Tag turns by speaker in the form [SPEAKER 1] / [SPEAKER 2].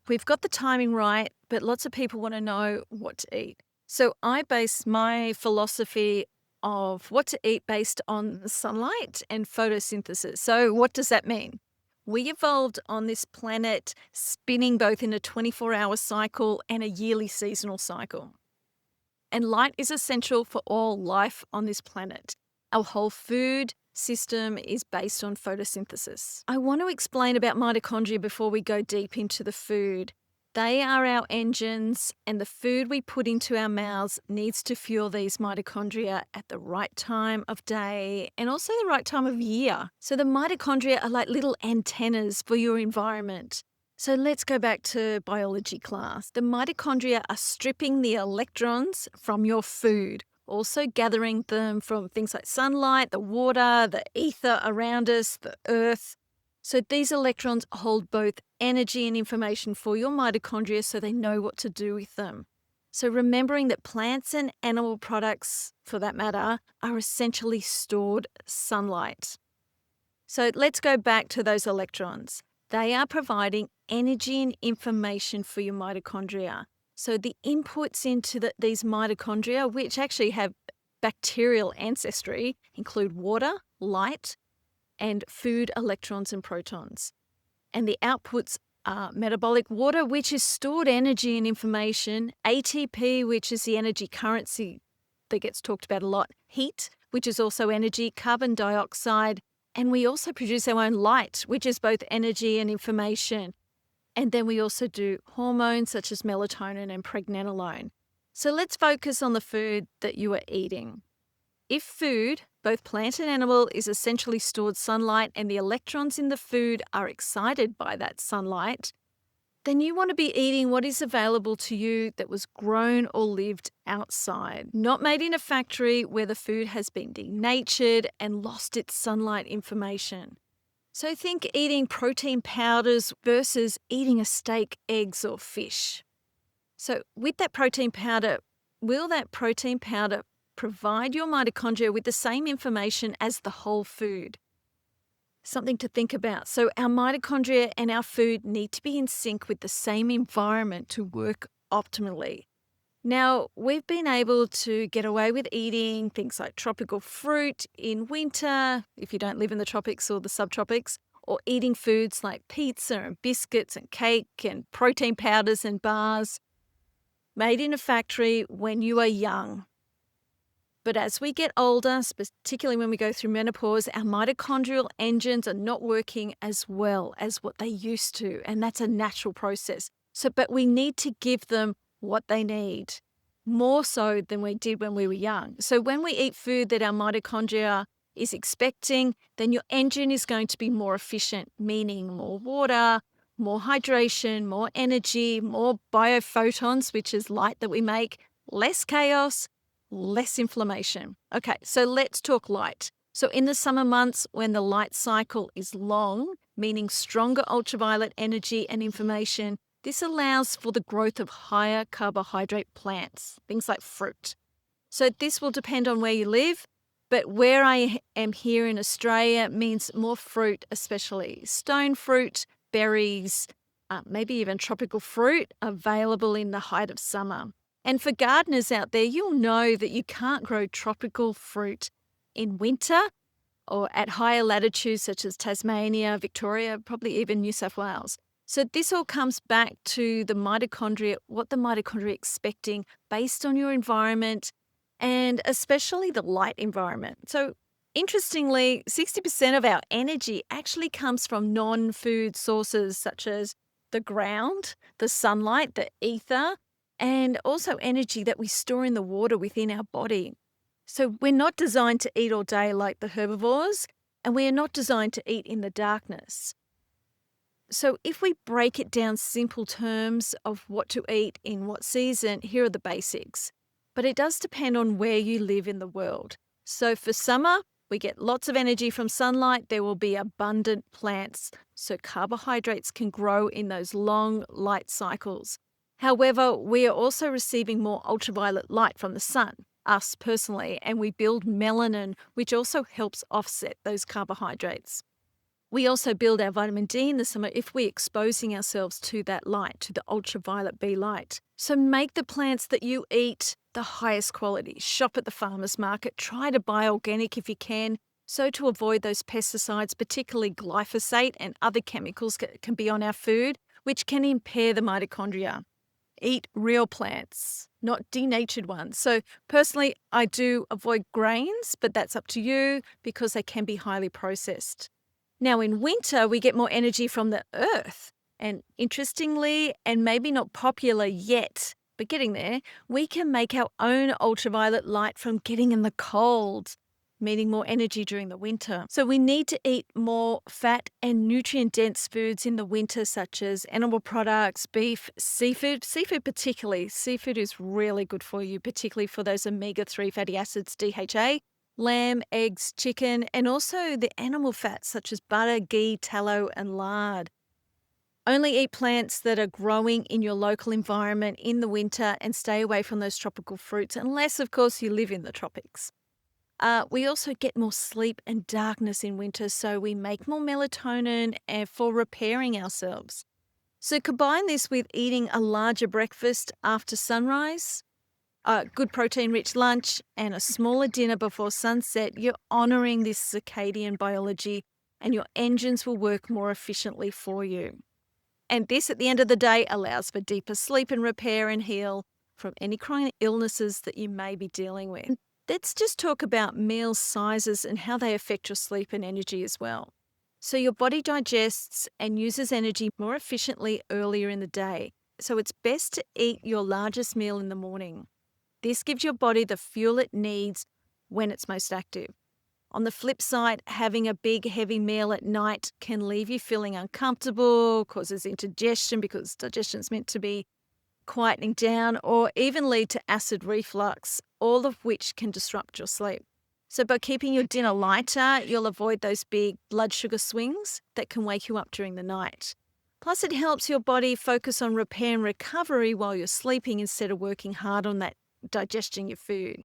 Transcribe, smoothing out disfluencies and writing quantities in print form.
[SPEAKER 1] We've got the timing right, but lots of people want to know what to eat. So I base my philosophy of what to eat based on sunlight and photosynthesis. So, what does that mean? We evolved on this planet spinning both in a 24-hour cycle and a yearly seasonal cycle. And light is essential for all life on this planet. Our whole food system is based on photosynthesis. I want to explain about mitochondria before we go deep into the food. They are our engines, and the food we put into our mouths needs to fuel these mitochondria at the right time of day and also the right time of year. So the mitochondria are like little antennas for your environment. So let's go back to biology class. The mitochondria are stripping the electrons from your food, also gathering them from things like sunlight, the water, the ether around us, the earth. So these electrons hold both energy and information for your mitochondria so they know what to do with them. So remembering that plants and animal products, for that matter, are essentially stored sunlight. So let's go back to those electrons. They are providing energy and information for your mitochondria. So the inputs into these mitochondria, which actually have bacterial ancestry, include water, light, and food electrons and protons. And the outputs are metabolic water, which is stored energy and information, ATP, which is the energy currency that gets talked about a lot, heat, which is also energy, carbon dioxide, and we also produce our own light, which is both energy and information. And then we also do hormones such as melatonin and pregnenolone. So let's focus on the food that you are eating. If food, both plant and animal, is essentially stored sunlight and the electrons in the food are excited by that sunlight, then you want to be eating what is available to you that was grown or lived outside, not made in a factory where the food has been denatured and lost its sunlight information. So think eating protein powders versus eating a steak, eggs, or fish. So with that protein powder, will that protein powder provide your mitochondria with the same information as the whole food? Something to think about. So our mitochondria and our food need to be in sync with the same environment to work optimally. Now, we've been able to get away with eating things like tropical fruit in winter, if you don't live in the tropics or the subtropics, or eating foods like pizza and biscuits and cake and protein powders and bars made in a factory when you are young. But as we get older, particularly when we go through menopause, our mitochondrial engines are not working as well as what they used to, and that's a natural process. But we need to give them what they need, more so than we did when we were young. So when we eat food that our mitochondria is expecting, then your engine is going to be more efficient, meaning more water, more hydration, more energy, more biophotons, which is light that we make, less chaos, less inflammation. Okay, so let's talk light. So in the summer months when the light cycle is long, meaning stronger ultraviolet energy and information, this allows for the growth of higher carbohydrate plants, things like fruit. So this will depend on where you live, but where I am here in Australia means more fruit, especially stone fruit, berries, maybe even tropical fruit available in the height of summer. And for gardeners out there, you'll know that you can't grow tropical fruit in winter or at higher latitudes such as Tasmania, Victoria, probably even New South Wales. So this all comes back to the mitochondria, what the mitochondria are expecting based on your environment and especially the light environment. So interestingly, 60% of our energy actually comes from non-food sources such as the ground, the sunlight, the ether, and also energy that we store in the water within our body. So we're not designed to eat all day like the herbivores, and we are not designed to eat in the darkness. So if we break it down simple terms of what to eat in what season, here are the basics. But it does depend on where you live in the world. So for summer, we get lots of energy from sunlight. There will be abundant plants, so carbohydrates can grow in those long light cycles. However, we are also receiving more ultraviolet light from the sun, us personally, and we build melanin, which also helps offset those carbohydrates. We also build our vitamin D in the summer if we're exposing ourselves to that light, to the ultraviolet B light. So make the plants that you eat the highest quality. Shop at the farmer's market. Try to buy organic if you can. So to avoid those pesticides, particularly glyphosate and other chemicals that can be on our food, which can impair the mitochondria. Eat real plants, not denatured ones. So personally, I do avoid grains, but that's up to you because they can be highly processed. Now, in winter, we get more energy from the earth. And interestingly, and maybe not popular yet, but getting there, we can make our own ultraviolet light from getting in the cold, meaning more energy during the winter. So we need to eat more fat and nutrient-dense foods in the winter, such as animal products, beef, seafood. Seafood particularly. Seafood is really good for you, particularly for those omega-3 fatty acids, DHA. Lamb, eggs, chicken, and also the animal fats such as butter, ghee, tallow, and lard. Only eat plants that are growing in your local environment in the winter and stay away from those tropical fruits, unless, of course, you live in the tropics. We also get more sleep and darkness in winter, so we make more melatonin for repairing ourselves. So combine this with eating a larger breakfast after sunrise, a good protein-rich lunch, and a smaller dinner before sunset. You're honouring this circadian biology, and your engines will work more efficiently for you. And this, at the end of the day, allows for deeper sleep and repair and heal from any chronic illnesses that you may be dealing with. Let's just talk about meal sizes and how they affect your sleep and energy as well. So your body digests and uses energy more efficiently earlier in the day. So it's best to eat your largest meal in the morning. This gives your body the fuel it needs when it's most active. On the flip side, having a big, heavy meal at night can leave you feeling uncomfortable, causes indigestion because digestion is meant to be quietening down, or even lead to acid reflux, all of which can disrupt your sleep. So by keeping your dinner lighter, you'll avoid those big blood sugar swings that can wake you up during the night. Plus, it helps your body focus on repair and recovery while you're sleeping instead of working hard on that digesting your food.